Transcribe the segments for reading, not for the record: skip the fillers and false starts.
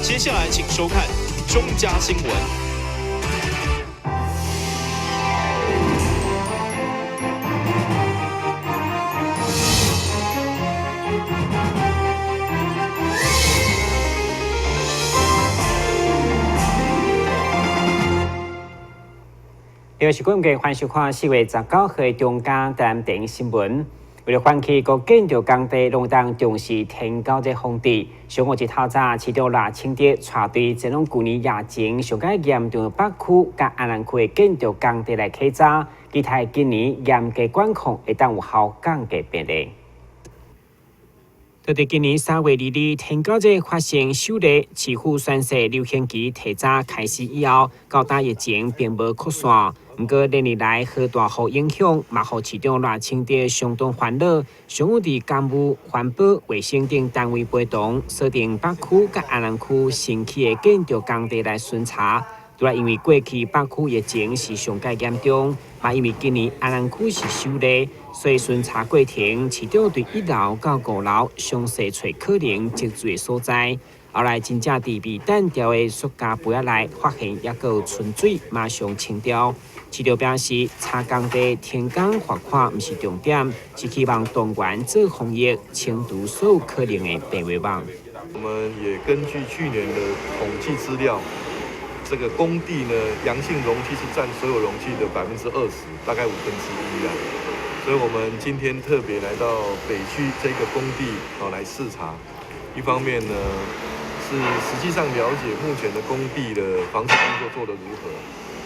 接下来请收看中嘉新闻。又是观众欢喜看4月19号中嘉台南电影新闻。为了唤起各建筑工地拢当重视天高这风地，上午一透早，市长赖清德带队前往去年疫情上较严重的北区甲安南区的建筑工地来稽查，期待今年严格管控会当有效降低病例。在今年3月2日，天高节发生首例市府宣誓流行期提早开始以后，到大疫情并无扩散。不过连日来好大雨影响，嘛互市长赖清德相当烦恼。上午伫公务、环保、卫生等单位陪同，锁定北区甲安南区新起的建筑工地来巡查。除了因为过去北区疫情是上界严重，嘛因为今年安南区是首例，所以巡查过程，市长对1楼到5楼详细找可能积水的所在。后来真正伫被弹掉的塑胶杯仔内发现还有存水，马上清掉。市长表示，查工地天工罚款不是重点，是希望动员做防疫，清除所有可能的病危网。我们也根据去年的统计资料，这个工地呢，阳性容器是占所有容器的20%，大概1/5啊。所以我们今天特别来到北区这个工地来视察，一方面呢是实际上了解目前的工地的防治工作做得如何，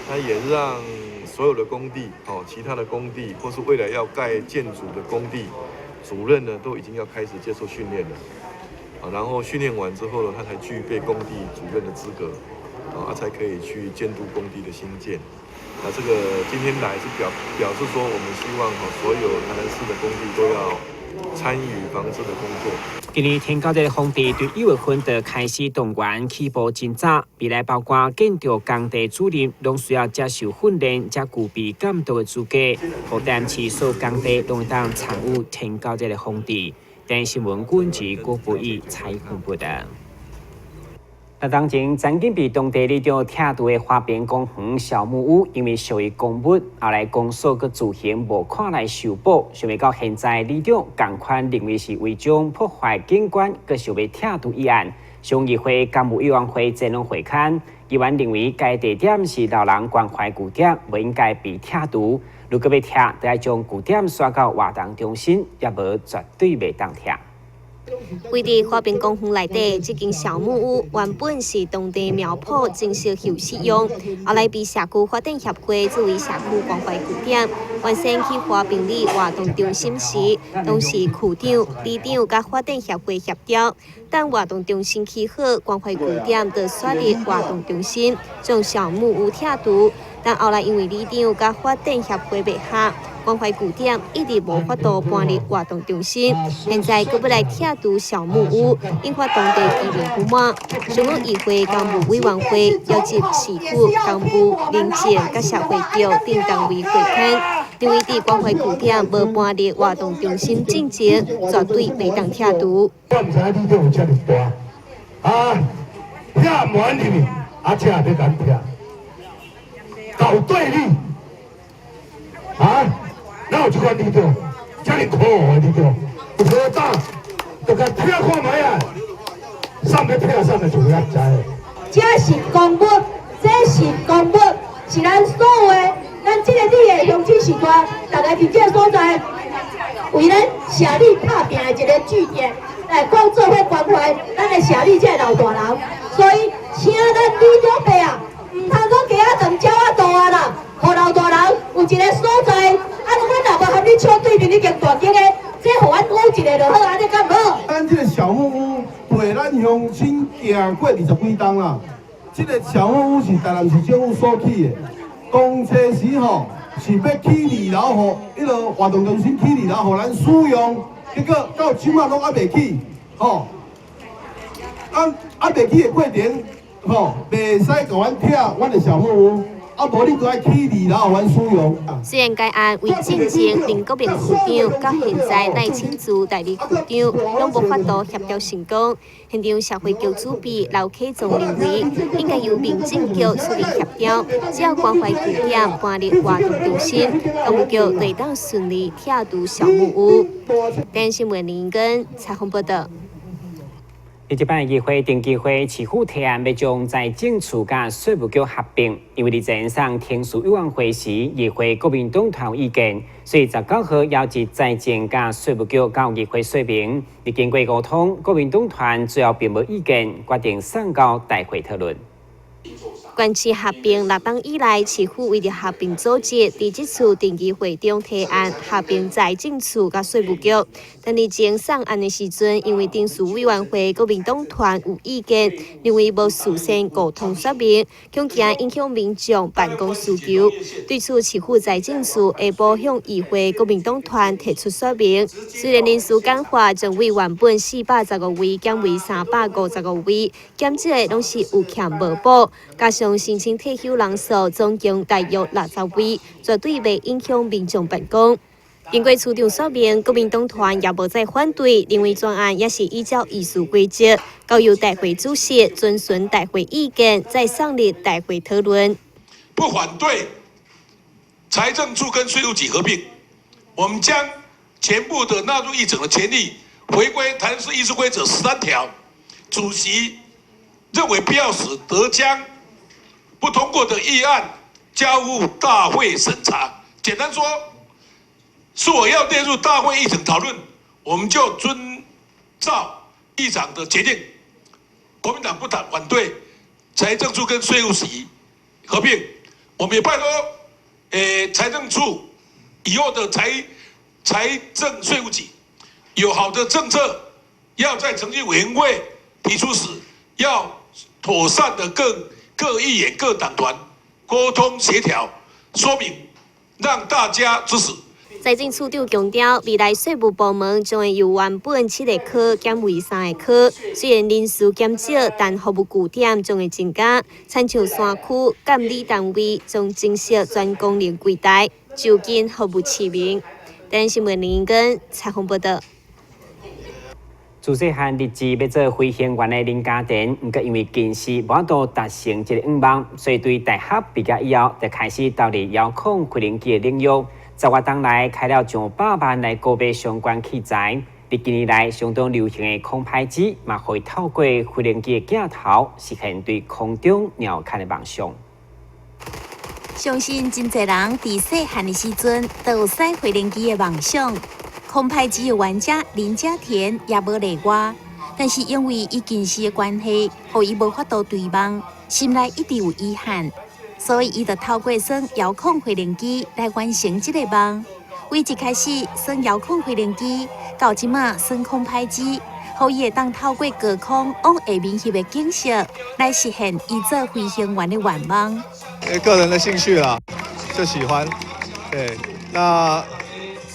那也让所有的工地其他的工地或是未来要盖建筑的工地主任呢，都已经要开始接受训练了，然后训练完之后呢，他才具备工地主任的资格，才可以去监督工地的兴建。这个今天来是表示说，我们希望所有台南市的工地都要参与防治的工作。今年天高节的风地对1月份就开始动员，起步真早。未来包括建筑工地主任，拢需要接受训练，才具备监督的资格。和台南市所有工地拢当参与天高节的风地。电新闻管制郭富义采访报道。当前，曾经被当地里长拆除的花边公园小木屋，因为属于公物，后来公所佮自行无看来修补，想要到现在，里长同款认为是违章破坏景观，佮想要拆除议案。乡议会干部委员会前拢会刊，议员认为该地点是老人关怀据点，不应该被拆除。如果要拆，就要将据点刷到活动中心，也无绝对袂当拆。位伫花边公园内底，这间小木屋原本是当地苗圃正式休息用，后来被社区发展协会作为社区关怀据点。完成去花边里活动中心时，当时区长、里长甲发展协会协调，等活动中心起好，关怀据点就设立活动中心，将小木屋拆除。但后来因为里长甲发展协会袂合。关怀据点一直无法度搬入活动中心，现在佫要来拆除小木屋，引发当地居民不满。上午议会干部委员会邀集市府干部、民政甲社会局等单位会刊，认为伫关怀据点无搬入活动中心进前，绝对袂当拆除。我唔知你都有遮尔大，拆唔完入去，拆要敢拆，搞对立，哪有这款里长，这么可恶的里长，有好打，就甲拆看卖啊！啥要拆，啥就要知。这是公物，这是公物，是咱所有的，咱这个里的乡亲时代，大家伫这个所在，为咱社里打拼的一个据点，来讲做伙关怀咱的社里这老大人。所以，请咱里长伯啊，唔通讲鸡仔长、鸟仔大啊啦，互老大人有一个所在。阮若无和你抢对面，你间大间的，这互阮捂一个就好，安尼敢好？咱这个小木屋陪咱乡亲行过20几冬啦。这个小木屋是台南市政府所起的，公车时是要起2楼，互迄个活动中心起2楼，互咱使用。结果到即马拢还袂起，还袂起的过程，袂使甲阮拆阮的小木屋。啊，无你就爱去2楼玩使用。虽然该案为进前林国民区长到现在赖清珠代理区长拢无法度协调成功，现场社会局主笔刘启宗认为，应该由民政局处理协调，只要关怀据点搬入活动中心，公务局会当顺利拆除小木屋。电新闻林根采访报道。日版的议会定期会市府提案要将财政处甲税务局合并，因为伫前上天数委员会时，议会国民党团有意见，所以19号邀集财政甲税务局到议会说明。而经过沟通，国民党团最后并无意见，决定送到大会讨论。关市合并6档以来，市府为着合并组织，伫这次定期会中提案合并财政处甲税务局。但伫前送案的时阵，因为定数委员会国民党团有意见，认为无事先沟通说明，恐惊影响民众办公需求。对此，市府财政处下晡向议会国民党团提出说明。虽然人数简化，从为原本415位减为355位，减这个拢是有欠无补，加上申请退休人数总共大约60位，绝对袂影响民众办公。经过处长说明，国民党团也无再反对，认为专案也是依照议事规则，交由大会主席遵循大会意见，再上立大会讨论。不反对财政处跟税务局合并，我们将全部的纳入议程的权利回归台中市议事规则13条，主席认为必要时，得将不通过的议案交付大会审查。简单说，是我要列入大会议程讨论，我们就遵照议长的决定。国民党不反对财政处跟税务局合并，我们也拜托，财政处以后的财政税务局有好的政策，要在程序委员会提出时，要妥善的各议员、各党团沟通协调，说明，让大家支持。财政处长强调，未来税务部门将会由原本7个科减为3个科，虽然人数减少，但服务据点将会增加。亲像山区监理单位将正式全功能柜台，就近服务市民。电新闻林根采访报道。自细汉立志要做飞行员的林家田，不过因为近视无法度达成这个愿望，所以对大学毕业以后，就开始投入遥控飞行机的领域。10月当来开了上100万来购买相关器材。伫近年来相当流行的空拍机，嘛可以透过飞行机的镜头实现对空中鸟瞰的梦想。相信真侪人伫细汉的时阵都有驶飞行机的梦想。空拍机的玩家林家田也无例外，但是因为伊近视的关系，互伊无法度追梦，心内一直有遗憾，所以伊就透过耍遥控飞行机来完成这个梦。为一开始耍遥控飞行机，到即马耍空拍机，互伊会当透过高空往下面翕的景色，来实现伊做飞行员的愿望。个人的兴趣啦，就喜欢。对，那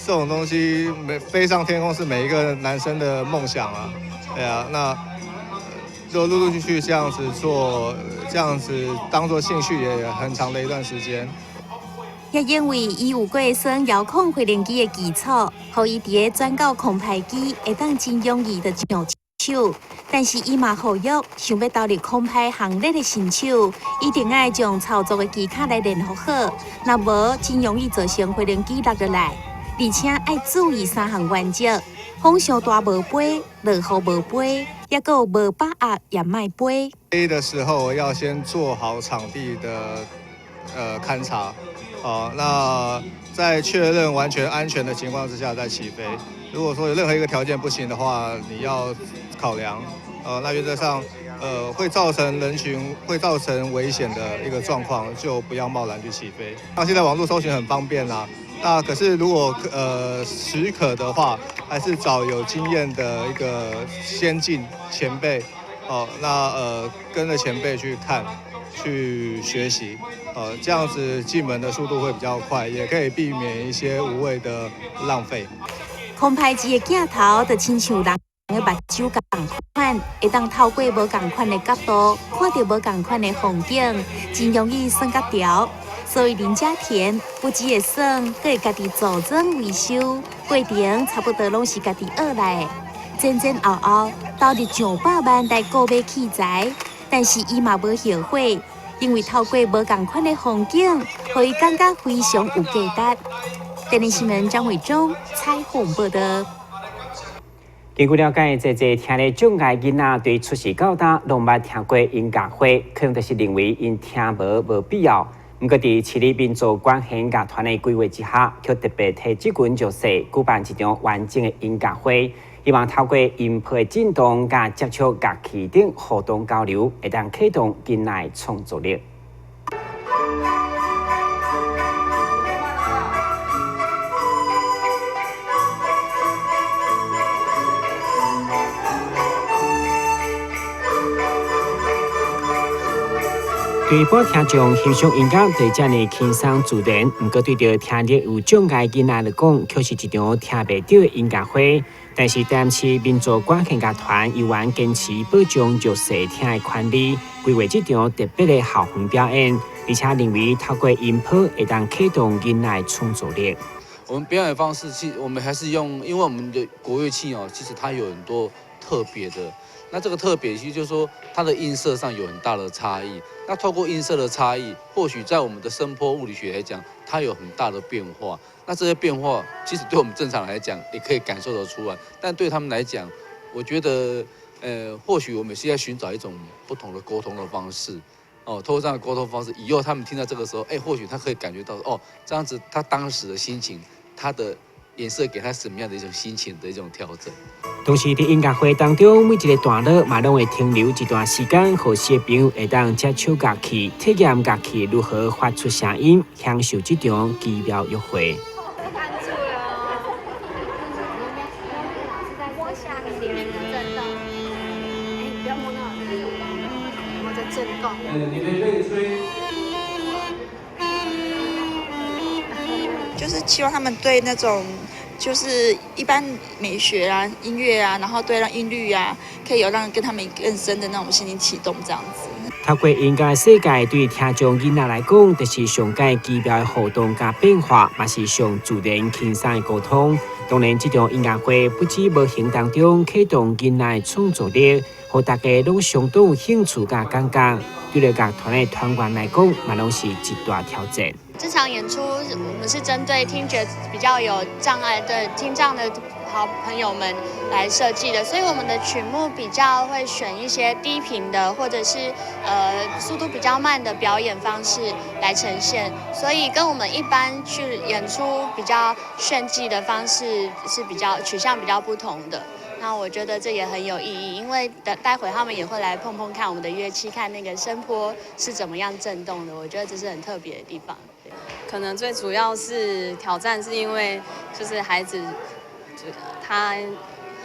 这种东西飞上天空是每一个男生的梦想啊。对啊，那就陆陆续续这样子做，这样子当做兴趣也很长的一段时间。也因为伊有过耍遥控飞行机的基础，互伊伫个转到空拍机会当真容易的上手。但是伊嘛好约，想要投入空拍行列的新手，一定要将操作的技巧来练好好，若无真容易造成飞行机落落来。而且要注意3项原则：风上大无飞，落雨无飞，也有无把握也卖飞。飞的时候要先做好场地的勘察，那在确认完全安全的情况之下再起飞。如果说有任何一个条件不行的话，你要考量，那原则上，会造成人群会造成危险的一个状况，就不要贸然去起飞。那现在网络搜寻很方便啦，那可是如果许可的话，还是找有经验的一个先进前辈，那跟着前辈去看。去学习，这样子进门的速度会比较快，也可以避免一些无谓的浪费。空拍机的镜头就亲像人的目睭同款，会当透过无同款的角度，看到无同款的风景，真容易算甲调。所以林家田不只会耍，佫会家己组装维修，过程差不多拢是家己学来的。前前后后投入上百万来购买器材，但是伊嘛无后悔，因为透过无同款的风景，互伊感觉非常有价值。电视新闻张伟忠采访报道。根据了解，这听咧障碍囡仔对出世到大拢捌听过音乐会，可能就是认为因听无必要。不过，伫市里民族管弦乐团的规划之下，却特别替这群弱势举办一场完整的音乐会，希望透过音符的震动甲接触乐器等互动交流，会当启动囡仔的创作力。对一般听众欣赏音乐对遮尔轻松自然，不过对着听力有障碍囡仔来讲，却是一场听袂到的音乐会。但是台南市民族管弦乐团依然坚持保障弱势听的权利，规划这场特别的校园表演，而且认为透过音谱会当启动囡仔的创作力。我们表演方式，我们还是用，因为我们的国乐器其实它有很多特别的。那这个特别其实就是说，它的音色上有很大的差异。那透过音色的差异，或许在我们的声波物理学来讲，它有很大的变化。那这些变化，其实对我们正常来讲，也可以感受得出来。但对他们来讲，我觉得，或许我们是在寻找一种不同的沟通的方式。透过这样的沟通方式，以后他们听到这个时候，或许他可以感觉到，这样子他当时的心情，他的颜色给他什么样的一种心情的一种调整。同时，在音乐会当中，每一个段落嘛，拢会停留一段时间，让小朋友会当接触乐器，体验乐器如何发出声音，享受这场奇妙约会。你们可以吹。就是希望他们对那种就是一般美学啊、音乐啊，然后对让音律啊，可以有让跟他们更深的那种心灵启动这样子。透过音乐世界，对听众囡仔来讲，就是上界奇妙的互动加变化，也是上自然轻松的沟通。当然，这场音乐会不止无形当中启动囡仔的创作力，互大家拢相当有兴趣加感觉。对乐团的团员来讲，嘛拢是一大挑战。这场演出我们是针对听觉比较有障碍的听障的好朋友们来设计的，所以我们的曲目比较会选一些低频的，或者是速度比较慢的表演方式来呈现，所以跟我们一般去演出比较炫技的方式是比较取向比较不同的。那我觉得这也很有意义，因为待会他们也会来碰碰看我们的乐器，看那个声波是怎么样震动的。我觉得这是很特别的地方。可能最主要是挑战，是因为就是孩子他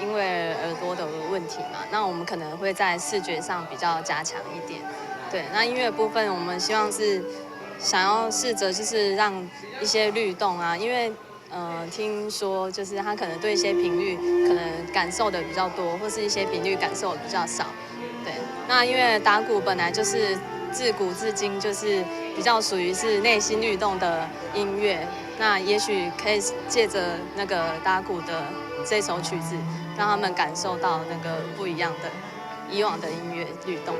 因为耳朵的问题嘛，那我们可能会在视觉上比较加强一点。对，那音乐部分我们希望是想要试着就是让一些律动啊，因为听说就是他可能对一些频率可能感受的比较多，或是一些频率感受的比较少。对，那因为打鼓本来就是自古至今就是比较属于是内心律动的音乐，那也许可以借着那个打鼓的这首曲子，让他们感受到那个不一样的以往的音乐律动。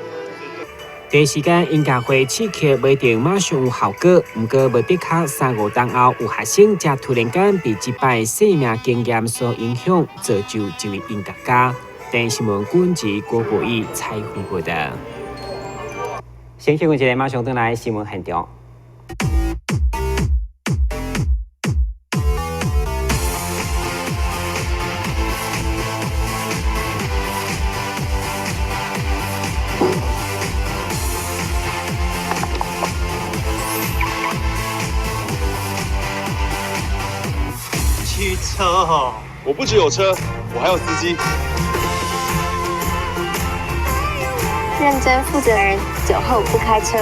第一时间音乐会刺激不一定马上有效果，不过无得卡3-5天后，有学生才突然间被这摆生命经验所影响，造就一位音乐家。电视新闻管制郭国义采访报道。先休息一下，马上回来新闻现场。汽车我不只有车，我还有司机。认真负责人，酒后不开车。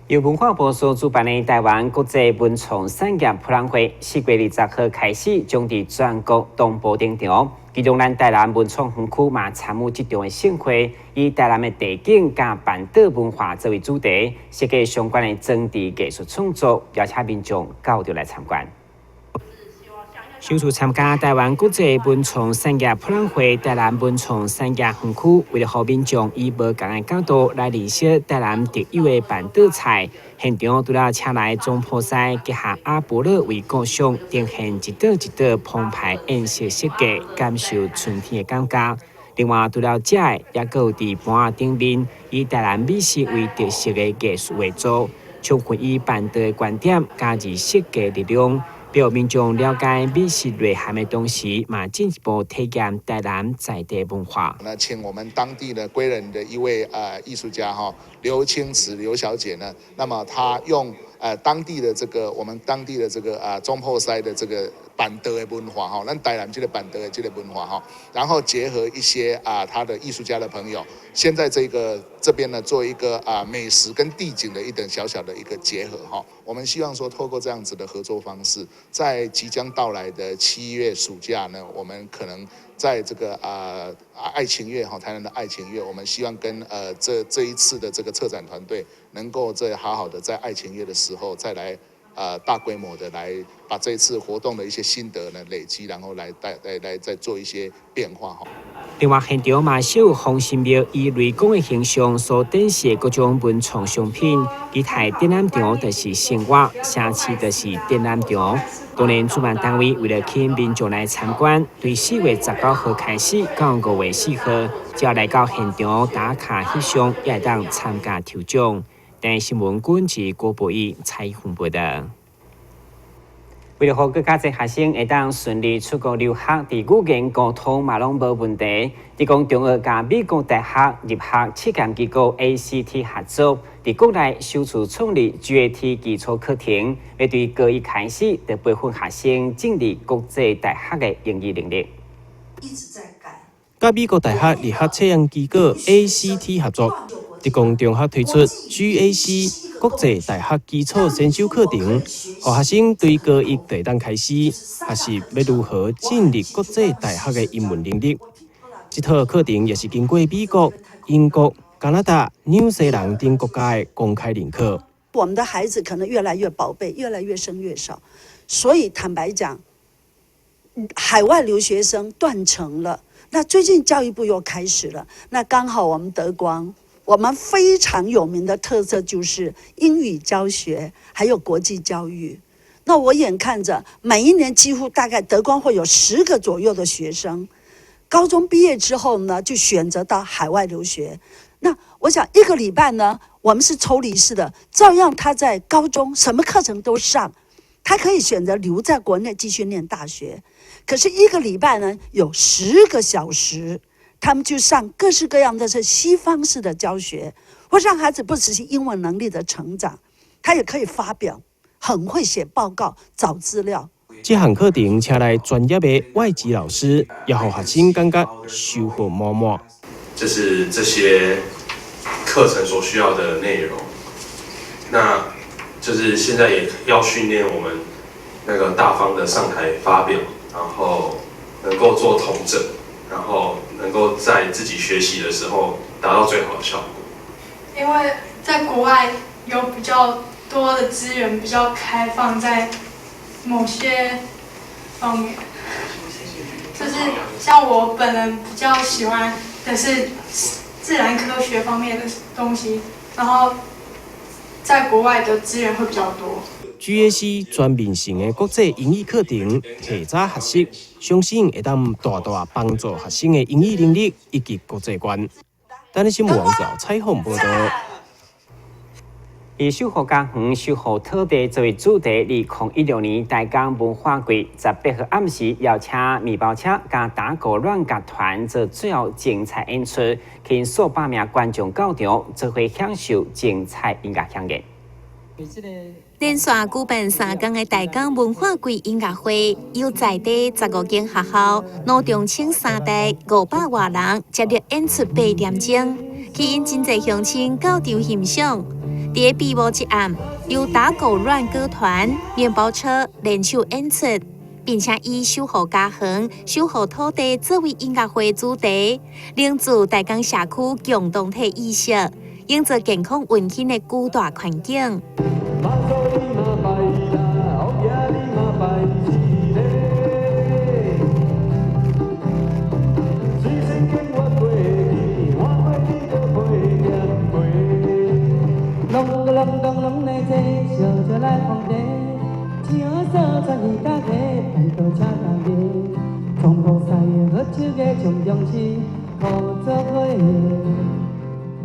由文化部所主办的台湾国际文创产业博览会，4月20号开始，将伫全国同步登场。其中，咱台南文创园区嘛参与这场的盛会，以台南的地景加板岛文化作为主题，设计相关的装置艺术创作，邀请民众到场来参观。首次参加台湾国际文创产业博览会台南文创产业园区，为了让民众以无同的角度来认识台南特有的板岛菜，现场除了请来总铺师结合阿波罗为构想，呈现一道一道澎湃颜色设计，感受春天的感觉。另外，除了这个，也佫有伫盘仔顶面以台南美食为特色的艺术画作，充分以板岛的观点加入设计力量。让民众了解美食内涵的同时，嘛进一步体验台南在地文化。那请我们当地的归仁的一位艺术家刘清慈刘小姐呢，那么她用当地的这个我们当地的这个中破塞的这个板岛的文化咱台南这个板岛的这个文化然后结合一些他的艺术家的朋友，现在这边呢做一个美食跟地景的一点小小的一个结合我们希望说透过这样子的合作方式，在即将到来的7月暑假呢，我们可能在这个爱情月台南的爱情月，我们希望跟这一次的这个策展团队能够好好的在爱情月的时候再来大规模的来把这一次活动的一些心得呢累积，然后来再做一些变化另外，现场嘛有红心庙以雷公的形象所展示各种文创商品，其台展览场就是生活，城市就是展览场。当然，主办单位为了吸引民众来参观，对4月19号开始到5月4号，只要来到现场打卡翕相，也会当参加抽奖。但新闻管制郭博义采访报道。为了让更加侪学生会当顺利出国留学，伫语言沟通嘛拢无问题。提供中学甲美国大学入学测验机构 ACT 合作，伫国内首次创立 GAT 基础课程，要对高一开始就培训学生进入国际大学的英语能力。一直在改。甲美国大学入学测验机构 ACT 合作，提供中学推出 GAC 国际大学基础先修课程，让学生对高一就当开始学习要如何进入国际大学的英文能力。这套课程也是经过美国、英国、加拿大、纽西兰等国家的公开认可。我们的孩子可能越来越宝贝，越来越生越少，所以坦白讲，海外留学生断层了。那最近教育部又开始了，那刚好我们德光。我们非常有名的特色就是英语教学，还有国际教育。那我眼看着每一年几乎大概德光会有10个左右的学生，高中毕业之后呢，就选择到海外留学。那我想1个礼拜呢，我们是抽离式的，照样他在高中什么课程都上，他可以选择留在国内继续念大学。可是1个礼拜呢，有10个小时。他们就上各式各样的是西方式的教学，会让孩子不只是英文能力的成长，他也可以发表，很会写报告、找资料。这项课程请来专业的外籍老师，也让学生感觉收获满满。这是这些课程所需要的内容，那就是现在也要训练我们那个大方的上台发表，然后能够做统整。然后能够在自己学习的时候达到最好的效果。因为在国外有比较多的资源，比较开放在某些方面，就是像我本人比较喜欢的是自然科学方面的东西，然后在国外的资源会比较多。GAC 全面性的国际英语课程，提早学习，相信会当大大帮助学生的英语能力以及国际观。咱的新闻网找采访报道。以守护家园、守护土地作为主题，2016年台港文化季18号暗时，邀请面包车加打鼓乱乐团做最后精彩演出，吸引数百名观众到场，做伙享受精彩音乐响应。连续举办3天的大港文化季音乐会，有在地15间学校，罗中青3代500多人接力演出8点钟，吸引真侪乡亲到场欣赏。在闭幕之暗，由打狗软歌团、面包车联手演出，并且以守护家园、守护土地作为音乐会主题，凝聚大港社区共同体意识，营造健康温馨的巨大环境。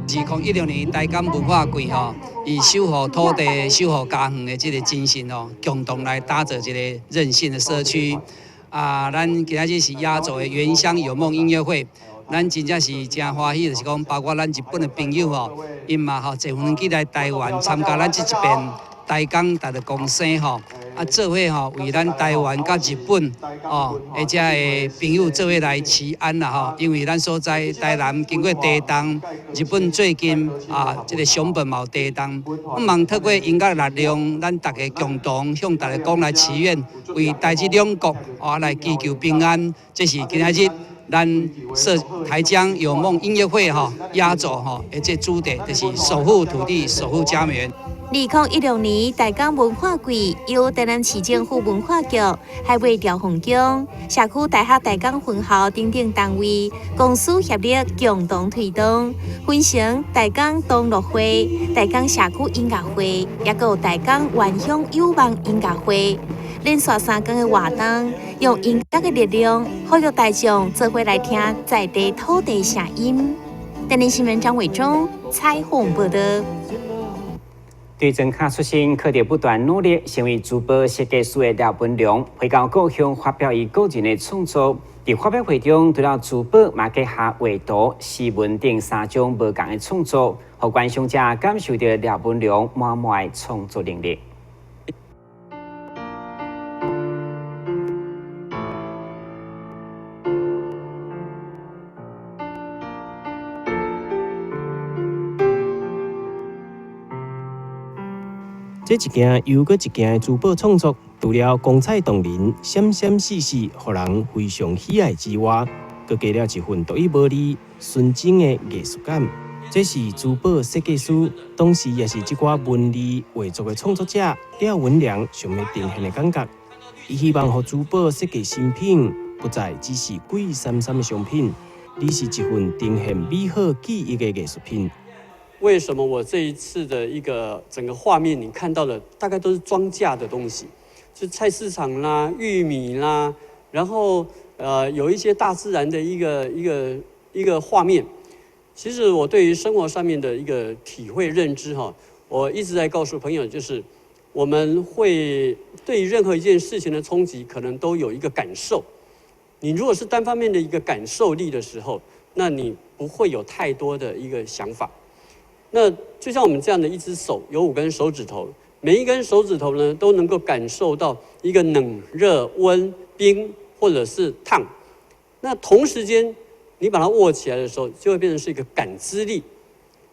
2016年大港文化季吼，以守护土地、守护家园的这个精神哦，共同来打造一个韧性的社区。咱今仔日是亚洲的原乡有梦音乐会，咱真正是真欢喜，就是讲包括咱日本的朋友吼，因嘛吼坐飞机来台湾参加咱这一边大港大的公生吼。做伙吼为咱台湾甲日本哦，而且的朋友做伙来祈安啦吼，因为咱所在台南经过地震，日本最近这个熊本嘛有地震，我望透过音乐力量，咱大家共同向大家讲来祈愿，为台日两国来祈求平安，这是今仔日咱台江有梦音乐会压轴而且主题就是守护土地，守护家园。2016年大港文化季由台南市政府文化局、海卫调洪宫、社区大学大港分校等等单位公私协力共同推动，分成大港同乐会、大港社区音乐会，也有大港原乡有望音乐会。连续3天的活动，用音乐的力量，呼吁大众做伙来听在地土地声音。台南新闻张伟忠采访报道。对增加出身，课题不断努力，成为珠宝设计师的廖文良，会到故乡发表伊个人的创作。在发表会中，除了珠宝，嘛结合画图、诗文等3种无同的创作，互观赏者感受到廖文良满满的创作能力。这一件又搁一件的珠宝创作，除了光彩动人、闪闪细细，互人非常喜爱之外，搁加了一份独一无二、纯真的艺术感。这是珠宝设计师，同时也是这寡文字画作的创作者廖文良想要呈现的感觉。伊希望，互珠宝设计新品不再只是贵闪闪的商品，而是一份呈现美好记忆的艺术品。为什么我这一次的一个整个画面，你看到的大概都是庄稼的东西，就菜市场啦、玉米啦，然后有一些大自然的一个画面。其实我对于生活上面的一个体会认知我一直在告诉朋友，就是我们会对于任何一件事情的冲击，可能都有一个感受。你如果是单方面的一个感受力的时候，那你不会有太多的一个想法。那就像我们这样的一只手，有5根手指头，每一根手指头呢，都能够感受到一个冷、热、温、冰或者是烫。那同时间，你把它握起来的时候，就会变成是一个感知力。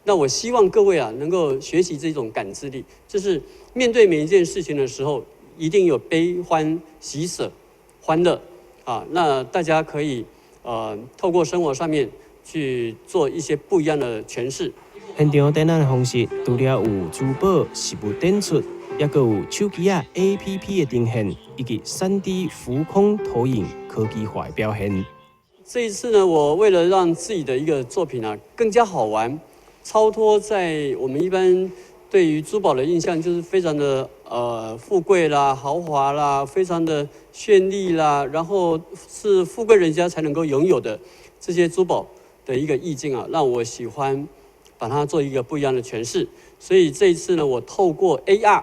那我希望各位能够学习这种感知力，就是面对每一件事情的时候，一定有悲欢喜舍、欢乐那大家可以透过生活上面去做一些不一样的诠释。现场展览的方式，除了有珠宝实物展出，也有手机APP 的呈现，以及3D 浮空投影科技化的表现。这一次呢，我为了让自己的一个作品更加好玩，超脱在我们一般对于珠宝的印象，就是非常的富贵啦、豪华啦，非常的绚丽啦，然后是富贵人家才能够拥有的这些珠宝的一个意境让我喜欢把它做一个不一样的诠释。所以这一次呢，我透过 AR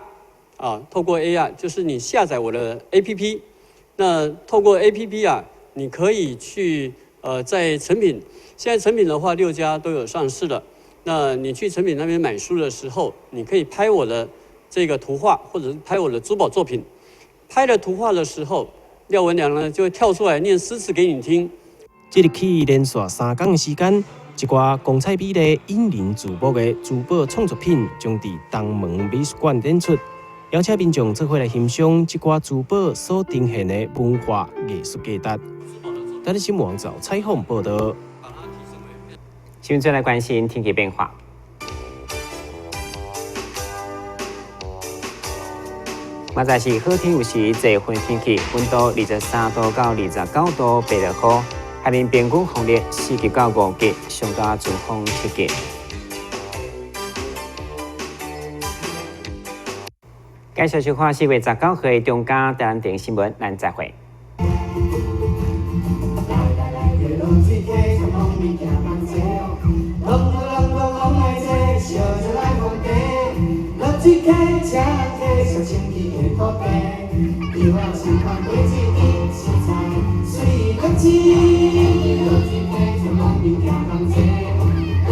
就是你下载我的 APP， 那透过 APP 你可以去在诚品，现在诚品的话6家都有上市了。那你去诚品那边买书的时候，你可以拍我的这个图画，或者是拍我的珠宝作品。拍了图画的时候，廖文良呢就会跳出来念诗词给你听。即日起连续3天的时间，一寡光彩美丽、引人注目的珠宝创作品将伫东门美术馆展出，邀请民众做伙来欣赏即寡珠宝所呈现的文化艺术价值。台日新闻网采访报道。新闻再来关心天气变化。明仔是好天有时，这份天气温度23度到29度，白热雨，海面平均风力4级到5级，上大阵风7级。介绍小看4月19号的中嘉台湾电新闻，咱再会。有啊，是看过一日是菜，水落子，落子溪就往边行同齐，拢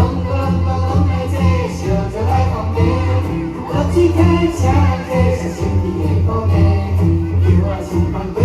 来这，烧着来放茶，落子溪车溪是心意的鼓励，有啊，是看过。